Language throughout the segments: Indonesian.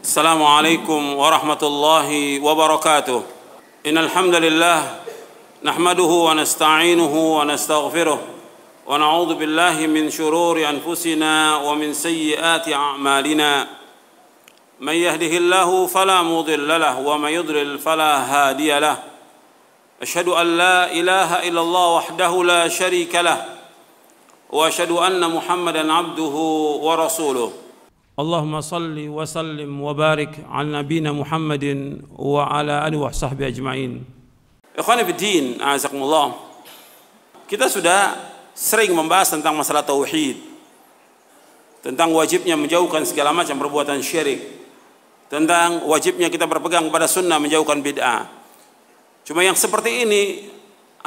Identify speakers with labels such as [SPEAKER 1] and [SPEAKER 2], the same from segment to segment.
[SPEAKER 1] السلام عليكم ورحمة الله وبركاته. إن الحمد لله نحمده ونستعينه ونستغفره ونعوذ بالله من شرور أنفسنا ومن سيئات أعمالنا. من يهده الله فلا مضل له ومن يضلل فلا هادي له. أشهد أن لا إله إلا الله وحده لا شريك له وأشهد أن محمدا عبده ورسوله. اللهم صل وسلم وبارك على نبينا محمد وعلى آله وصحبه أجمعين. Ikhwani fiddin, a'azakumullah. Kita sudah sering membahas tentang masalah tauhid, tentang wajibnya menjauhkan segala macam perbuatan syirik, tentang wajibnya kita berpegang kepada sunnah, menjauhkan bid'ah. Cuma yang seperti ini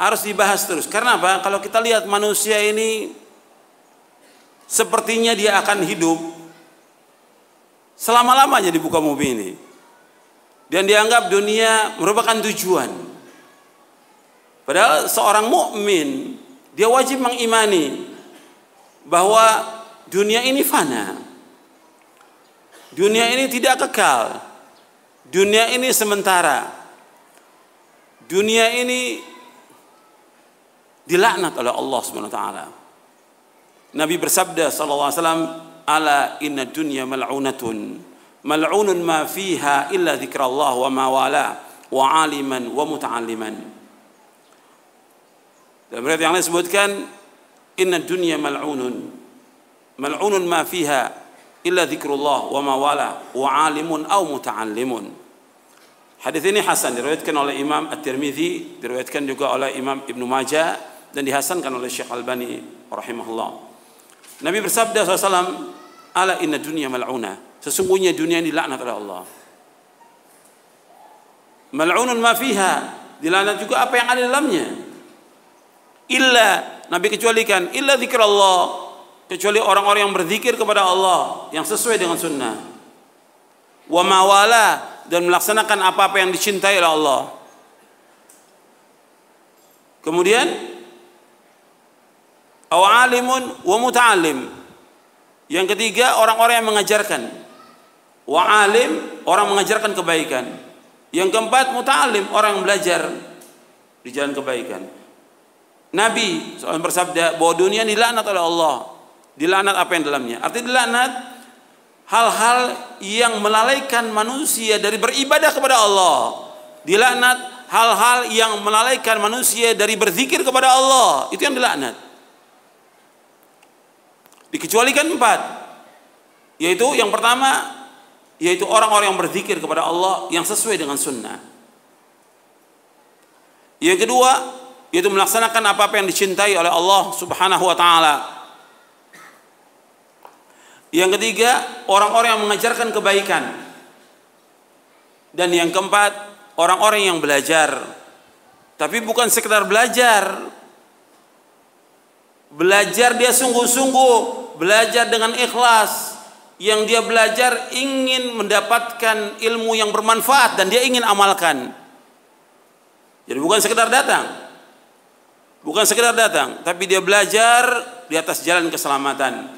[SPEAKER 1] harus dibahas terus. Karena apa? Kalau kita lihat manusia ini sepertinya dia akan hidup selama-lamanya di muka bumi ini, dan dianggap dunia merupakan tujuan. Padahal seorang mukmin dia wajib mengimani bahwa dunia ini fana, dunia ini tidak kekal, dunia ini sementara, dunia ini dilaknat oleh Allah Subhanahu wa taala. Nabi bersabda sallallahu alaihi wasallam, ala inna dunya mal'unatun mal'unun ma fiha illa dzikrallah wa ma wala wa aliman wa muta'alliman. Dalam riwayat yang lain disebutkan inna dunya mal'unun mal'unun ma fiha illa dzikrullah wa ma wala wa alimun aw muta'allimun. Hadis ini hasan, diriwayatkan oleh Imam At-Tirmidzi, diriwayatkan juga oleh Imam Ibnu Majah, dan dihasankan oleh Syekh Albani rahimahullah. Nabi bersabda SAW, ala inna dunya mal'una, sesungguhnya dunia ini dilaknat oleh Allah. Mal'unun ma fiha, dilaknat juga apa yang ada dalamnya. Illa, Nabi kecualikan, illa dzikrullah, kecuali orang-orang yang berzikir kepada Allah yang sesuai dengan sunnah. Wa ma wala, dan melaksanakan apa-apa yang dicintai oleh Allah. Kemudian alimun wa muta'allim, yang ketiga orang-orang yang mengajarkan. Wa alim, orang mengajarkan kebaikan. Yang keempat muta'allim, orang yang belajar di jalan kebaikan. Nabi SAW bersabda bahwa dunia dilaknat oleh Allah. Dilaknat apa yang dalamnya? Artinya dilaknat hal-hal yang melalaikan manusia dari beribadah kepada Allah. Dilaknat hal-hal yang melalaikan manusia dari berzikir kepada Allah. Itu yang dilaknat. Dikecualikan 4, yaitu yang pertama, yaitu orang-orang yang berzikir kepada Allah yang sesuai dengan sunnah. Yang kedua, yaitu melaksanakan apa-apa yang dicintai oleh Allah Subhanahu wa taala. Yang ketiga, orang-orang yang mengajarkan kebaikan. Dan yang keempat, orang-orang yang belajar. Tapi bukan sekedar belajar. Belajar dia sungguh-sungguh, belajar dengan ikhlas. Yang dia belajar ingin mendapatkan ilmu yang bermanfaat dan dia ingin amalkan. Jadi bukan sekedar datang, bukan sekedar datang, tapi dia belajar di atas jalan keselamatan.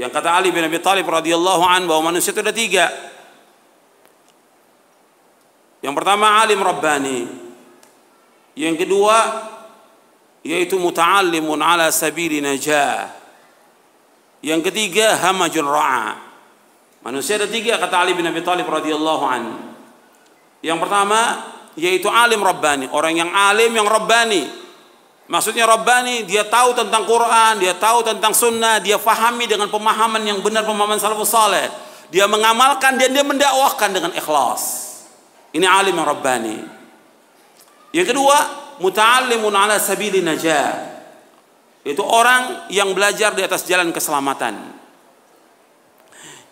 [SPEAKER 1] Yang kata Ali bin Abi Thalib radhiyallahu anhu bahwa manusia itu ada 3. Yang pertama alim rabbani, yang kedua yaitu muta'allimun ala sabili najah, yang ketiga hamajun ra'a. Manusia ada 3 kata Ali bin Abi Thalib radhiyallahu anhu. Yang pertama yaitu alim rabbani, orang yang alim yang rabbani. Maksudnya rabbani, dia tahu tentang Quran, dia tahu tentang sunnah, dia fahami dengan pemahaman yang benar, pemahaman salafus saleh. Dia mengamalkan dan dia mendakwahkan dengan ikhlas. Ini alim yang rabbani. Yang kedua muta'allimun ala sabili najah, itu orang yang belajar di atas jalan keselamatan.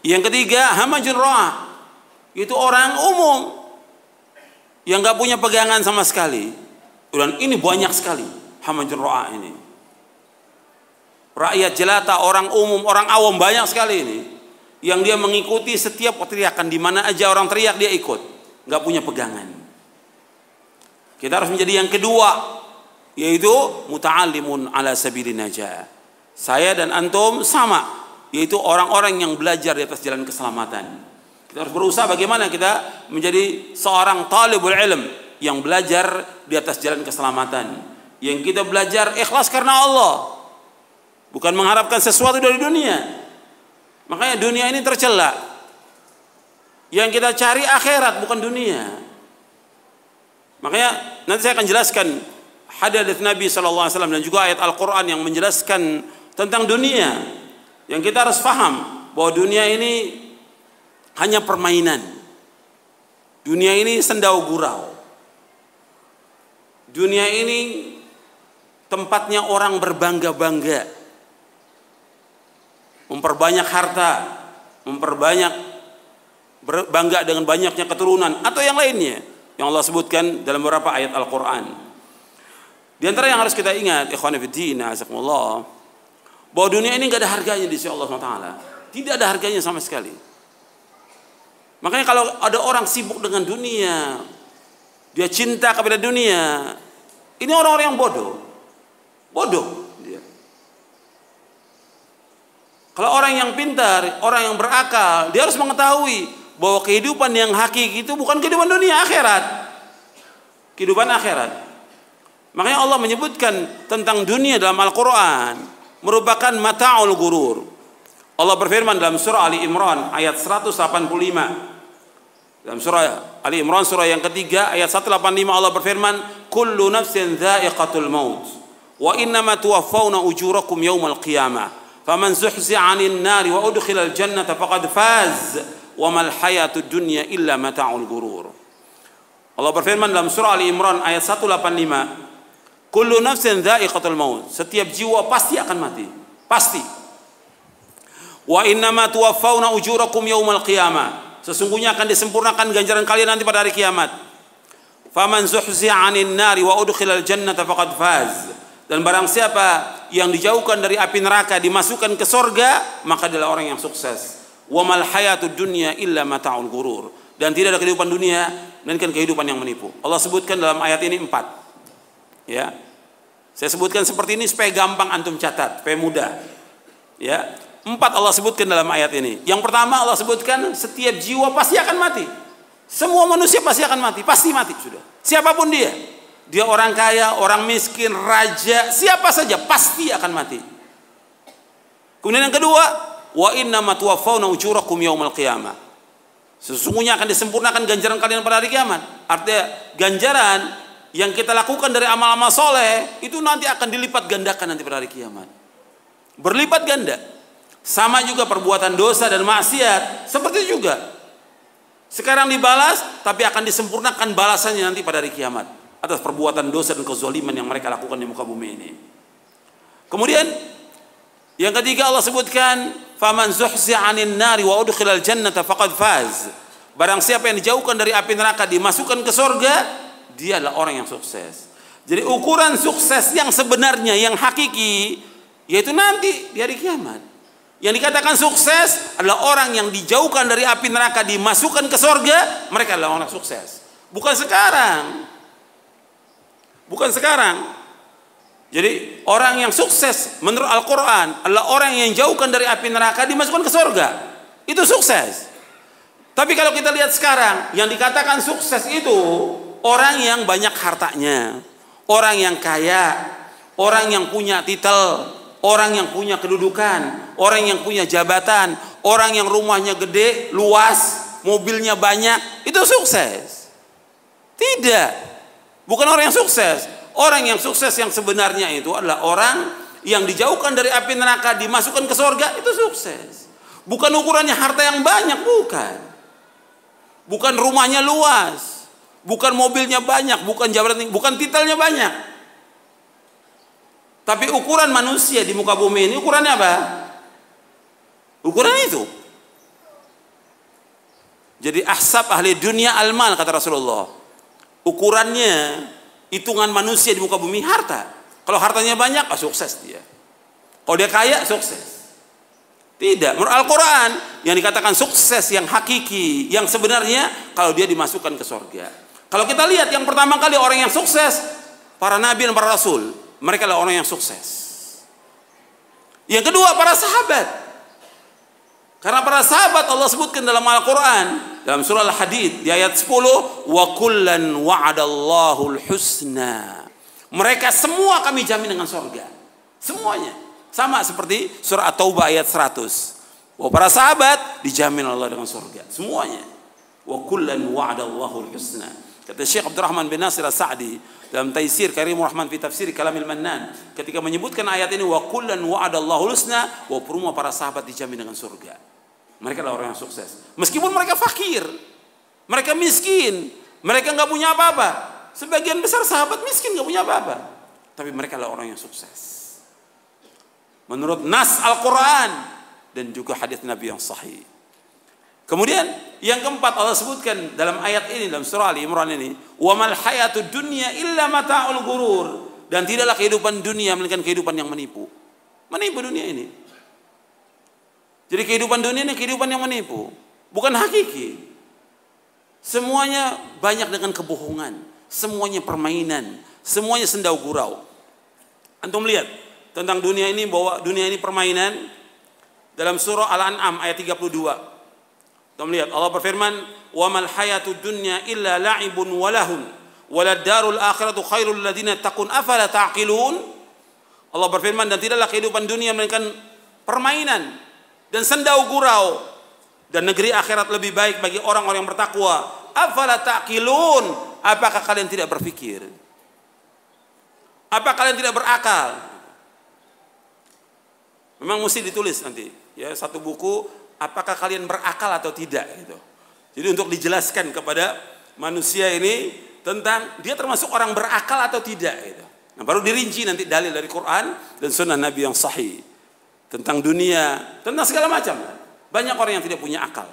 [SPEAKER 1] Yang ketiga hamajun ra'a, itu orang umum yang gak punya pegangan sama sekali. Dan ini banyak sekali hamajun ra'a ini. Rakyat jelata, orang umum, orang awam banyak sekali ini, yang dia mengikuti setiap teriakan, di mana aja orang teriak dia ikut, gak punya pegangan. Kita harus menjadi yang kedua, yaitu muta'allimun ala sabili najah. Saya dan antum sama, yaitu orang-orang yang belajar di atas jalan keselamatan. Kita harus berusaha bagaimana kita menjadi seorang talibul ilm yang belajar di atas jalan keselamatan. Yang kita belajar ikhlas karena Allah, bukan mengharapkan sesuatu dari dunia. Makanya dunia ini tercela. Yang kita cari akhirat, bukan dunia. Makanya nanti saya akan jelaskan hadis Nabi SAW dan juga ayat Al-Quran yang menjelaskan tentang dunia. Yang kita harus paham bahwa dunia ini hanya permainan. Dunia ini sendau gurau. Dunia ini tempatnya orang berbangga-bangga, memperbanyak harta, memperbanyak bangga dengan banyaknya keturunan atau yang lainnya yang Allah sebutkan dalam beberapa ayat Al-Quran. Di antara yang harus kita ingat, ikhwan fillah, azakumullah, bahwa dunia ini nggak ada harganya di sisi Allah SWT. Tidak ada harganya sama sekali. Makanya kalau ada orang sibuk dengan dunia, dia cinta kepada dunia, ini orang-orang yang bodoh. Bodoh dia. Kalau orang yang pintar, orang yang berakal, dia harus mengetahui bahwa kehidupan yang hakiki itu bukan kehidupan dunia, akhirat. Kehidupan akhirat. Makanya Allah menyebutkan tentang dunia dalam Al-Quran merupakan mata'ul gurur. Allah berfirman dalam surah Ali Imran ayat 185. Dalam surah Ali Imran surah yang ketiga ayat 185 Allah berfirman, kullu nafsin dha'iqatul maut wa innama tuwaffawna ujurakum yawmal qiyamah faman zuhzi'a 'anil nari wa udkhilal jannata faqad faz wa mal hayatud dunya illa mata'ul gurur. Allah berfirman dalam surah Ali Imran ayat 185, kullu nafsin dha'iqatul maut, setiap jiwa pasti akan mati, pasti. Wa innama tuwaffawna ujurakum yawmal qiyamah, sesungguhnya akan disempurnakan ganjaran kalian nanti pada hari kiamat. Faman zuhzi'a 'anil nari wa udkhilal jannata faqad faz, dan barang siapa yang dijauhkan dari api neraka dimasukkan ke sorga, maka adalah orang yang sukses. Wa mal hayatud dunya illa mata'ul gurur, dan tidak ada kehidupan dunia melainkan kehidupan yang menipu. Allah sebutkan dalam ayat ini 4. Ya. Saya sebutkan seperti ini supaya gampang antum catat, supaya mudah. Ya. 4 Allah sebutkan dalam ayat ini. Yang pertama Allah sebutkan setiap jiwa pasti akan mati. Semua manusia pasti akan mati, pasti mati sudah. Siapapun dia. Dia orang kaya, orang miskin, raja, siapa saja pasti akan mati. Kemudian yang kedua, wa innama tuwaffawna ujurakum yaumal qiyamah. Sesungguhnya akan disempurnakan ganjaran kalian pada hari kiamat. Artinya ganjaran yang kita lakukan dari amal-amal soleh itu nanti akan dilipat gandakan nanti pada hari kiamat. Berlipat ganda. Sama juga perbuatan dosa dan maksiat, seperti itu juga. Sekarang dibalas, tapi akan disempurnakan balasannya nanti pada hari kiamat atas perbuatan dosa dan kezaliman yang mereka lakukan di muka bumi ini. Kemudian yang ketiga Allah sebutkan, faman zuhzi'a 'anil nari wa udkhilal jannata faqad faz. Barang siapa yang dijauhkan dari api neraka dimasukkan ke surga, dia adalah orang yang sukses. Jadi ukuran sukses yang sebenarnya, yang hakiki, yaitu nanti di hari kiamat. Yang dikatakan sukses adalah orang yang dijauhkan dari api neraka dimasukkan ke surga, mereka adalah orang sukses. Bukan sekarang. Bukan sekarang. Jadi orang yang sukses menurut Al-Quran adalah orang yang jauhkan dari api neraka dimasukkan ke surga. Itu sukses. Tapi kalau kita lihat sekarang, yang dikatakan sukses itu orang yang banyak hartanya, orang yang kaya, orang yang punya titel, orang yang punya kedudukan, orang yang punya jabatan, orang yang rumahnya gede, luas, mobilnya banyak, itu sukses. Tidak. Bukan orang yang sukses. Orang yang sukses yang sebenarnya itu adalah orang yang dijauhkan dari api neraka, dimasukkan ke surga, itu sukses. Bukan ukurannya harta yang banyak, bukan. Bukan rumahnya luas, bukan mobilnya banyak, bukan jabatan, bukan titelnya banyak. Tapi ukuran manusia di muka bumi ini ukurannya apa? Ukuran itu. Jadi ahsab ahli dunia al-mal, kata Rasulullah. Ukurannya, hitungan manusia di muka bumi harta. Kalau hartanya banyak, sukses dia. Kalau dia kaya, sukses. Tidak. Menurut Al-Quran, yang dikatakan sukses yang hakiki, yang sebenarnya, kalau dia dimasukkan ke surga. Kalau kita lihat yang pertama kali orang yang sukses, para nabi dan para rasul. Mereka adalah orang yang sukses. Yang kedua, para sahabat. Karena para sahabat Allah sebutkan dalam Al-Quran, dalam surah Al-Hadid di ayat 10, wa kullan wa'adallahu al-husna. Mereka semua kami jamin dengan surga. Semuanya. Sama seperti surah At-Taubah ayat 100. Bahwa para sahabat dijamin Allah dengan surga. Semuanya. Wa kullan wa'adallahu al-husna. Kata Syekh Abdurrahman bin Nasir As-Sa'di dalam Taisir Karimur Rahman fi Tafsir Kalamil Mannan, ketika menyebutkan ayat ini wa kullan wa'adallahu al-husna, bahwa semua para sahabat dijamin dengan surga. Mereka adalah orang yang sukses. Meskipun mereka fakir, mereka miskin, mereka nggak punya apa-apa. Sebagian besar sahabat miskin nggak punya apa-apa, tapi mereka adalah orang yang sukses. Menurut nas Al-Quran dan juga hadis Nabi yang sahih. Kemudian yang keempat Allah sebutkan dalam ayat ini dalam surah Ali Imran ini, wa mal hayatud dunya illa mata'ul ghurur, dan tidaklah kehidupan dunia melainkan kehidupan yang menipu. Menipu dunia ini. Jadi kehidupan dunia ini kehidupan yang menipu, bukan hakiki. Semuanya banyak dengan kebohongan, semuanya permainan, semuanya sendau gurau. Antum lihat tentang dunia ini, bahwa dunia ini permainan dalam surah Al-An'am ayat 32. Antum lihat Allah berfirman, "Wa mal hayatud dunya illa la'ibun wa lahun, walad darul akhiratu khairul ladzina taqun afala ta'qilun." Allah berfirman, dan tidaklah kehidupan dunia melainkan permainan dan sendau gurau, dan negeri akhirat lebih baik bagi orang-orang yang bertakwa. Afala ta'qilun, apakah kalian tidak berpikir? Apa kalian tidak berakal? Memang mesti ditulis nanti ya satu buku, apakah kalian berakal atau tidak gitu. Jadi untuk dijelaskan kepada manusia ini tentang dia termasuk orang berakal atau tidak gitu. Nah, baru dirinci nanti dalil dari Quran dan sunnah Nabi yang sahih tentang dunia, tentang segala macam. Banyak orang yang tidak punya akal.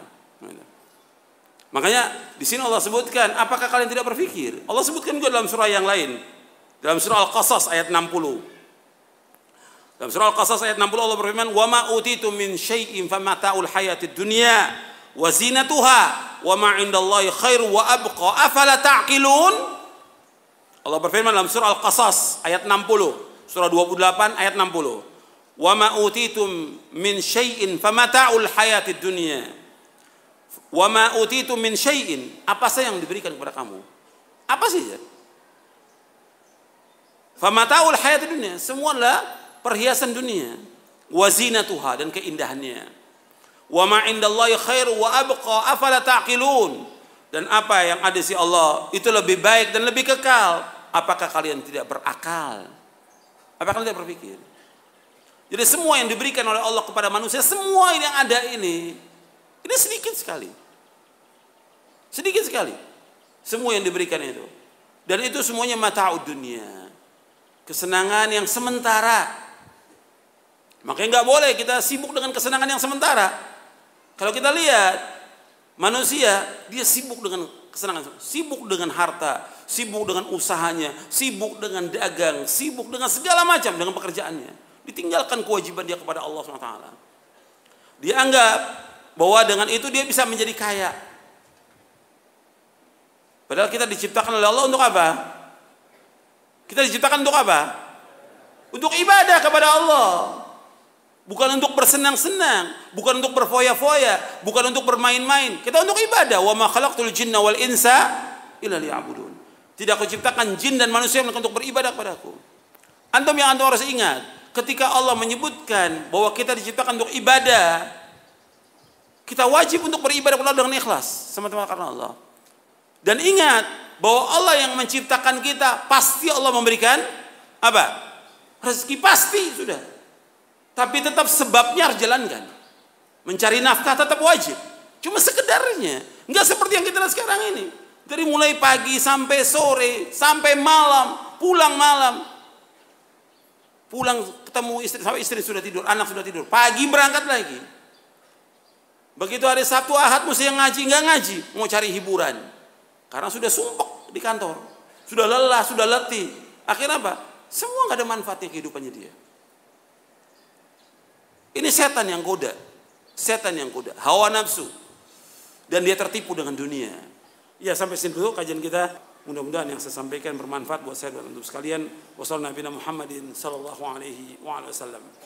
[SPEAKER 1] Makanya di sini Allah sebutkan, apakah kalian tidak berpikir? Allah sebutkan juga dalam surah yang lain. Dalam surah Al-Qasas ayat 60. Dalam surah Al-Qasas ayat 60 Allah berfirman, "Wa ma utitum min syai'in famata'ul hayatid dunya wa zinatuha wa ma 'indallahi khairu wa abqa afala ta'qilun." Allah berfirman dalam surah Al-Qasas ayat 60, surah 28 ayat 60. Wa ma utitum min syai'in famata'ul hayatid dunya. Wa ma utitum min syai'in, apa saja yang diberikan kepada kamu? Apa saja? Famata'ul hayatid dunya, semua adalah perhiasan dunia. Wa zinatuha, dan keindahannya. Wa ma 'indallahi khairu wa abqa afala ta'qilun, dan apa yang ada di Allah itu lebih baik dan lebih kekal. Apakah kalian tidak berakal? Apakah kalian tidak berpikir? Jadi semua yang diberikan oleh Allah kepada manusia, semua yang ada ini sedikit sekali. Sedikit sekali. Semua yang diberikan itu. Dan itu semuanya mata'ud dunia. Kesenangan yang sementara. Makanya nggak boleh kita sibuk dengan kesenangan yang sementara. Kalau kita lihat manusia, dia sibuk dengan kesenangan, sibuk dengan harta, sibuk dengan usahanya, sibuk dengan dagang, sibuk dengan segala macam dengan pekerjaannya. Ditinggalkan kewajiban dia kepada Allah SWT. Dia anggap bahwa dengan itu dia bisa menjadi kaya. Padahal kita diciptakan oleh Allah untuk apa? Kita diciptakan untuk apa? Untuk ibadah kepada Allah. Bukan untuk bersenang-senang, bukan untuk berfoya-foya, bukan untuk bermain-main. Kita untuk ibadah. Wa ma khalaqtul jinna wal insa illa liya'budun. Tidak aku ciptakan jin dan manusia untuk beribadah kepadaku. Antum harus ingat, ketika Allah menyebutkan bahwa kita diciptakan untuk ibadah, kita wajib untuk beribadah kepada Allah dengan ikhlas, semata-mata karena Allah. Dan ingat bahwa Allah yang menciptakan kita, pasti Allah memberikan apa? Rezeki, pasti sudah. Tapi tetap sebabnya harus jalankan. Mencari nafkah tetap wajib. Cuma sekedarnya, enggak seperti yang kita lihat sekarang ini. Dari mulai pagi sampai sore, sampai malam, pulang malam. Pulang ketemu istri, sampai istri sudah tidur, anak sudah tidur. Pagi berangkat lagi. Begitu hari Sabtu Ahad mesti yang ngaji, enggak ngaji, mau cari hiburan. Karena sudah sumpek di kantor. Sudah lelah, sudah letih. Akhirnya apa? Semua enggak ada manfaatnya kehidupannya dia. Ini setan yang goda. Setan yang goda, hawa nafsu. Dan dia tertipu dengan dunia. Ya, sampai sini dulu kajian kita. Mudah-mudahan yang saya sampaikan bermanfaat buat saya dan untuk sekalian. Wassalamualaikum warahmatullahi wabarakatuh.